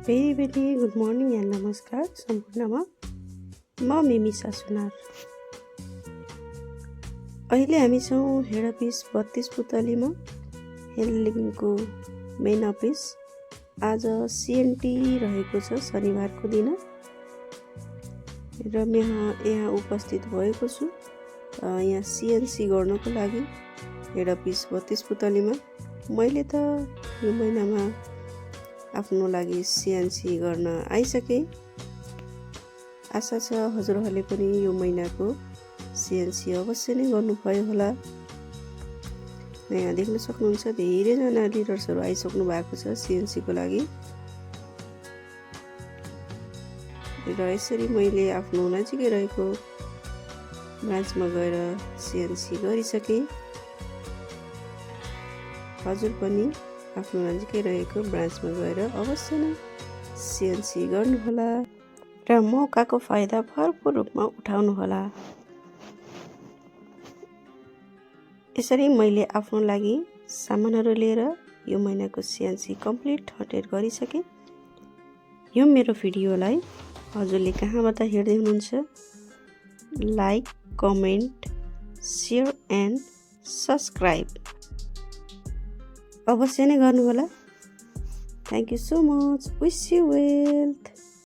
Very good morning and नमस्कार सम्पूर्णमा। म मिमिसा सुनार। अहिले हामी छौँ हेड अफिस 32 पुतलीमा, हेन्डलिङको मेन अफिस। आज सिएनटी रहेको छ शनिबारको दिन र म यहाँ उपस्थित भएको छु यहाँ सिएनसी गर्नको लागि हेड अफिस 32 पुतलीमा। मैले त यो महिनामा आफ्नो लागि सिएनसी गर्न आइसके। आशा छ हजुरहरूले पनि यो महिनाको सिएनसी अवश्य नै गर्नुभयो होला। यहाँ देख्न सक्नुहुन्छ धेरैजना लिडर्सहरू आइसक्नु भएको छ सिएनसी को लागि र यसरी मैले आफ्नो नजिकै रहेको ब्रान्चमा गएर सिएनसी गरिसके। हजुर पनि आफ्नो नजिकै रहेको ब्रान्चमा गएर अवश्य नै सिएनसी गर्नुहोला र मौकाको फाइदा भरपूर रूपमा उठाउनुहोला। यसरी मैले आफ्नो लागि सामानहरू लिएर यो महिनाको सिएनसी कम्प्लिट 100 गरिसके। यो मेरो भिडियोलाई हजुरले कहाँबाट हेर्दै हुनुहुन्छ, like, comment, share and subscribe अवश्य नै गर्नुहोला। Thank you so much. Wish you wealth.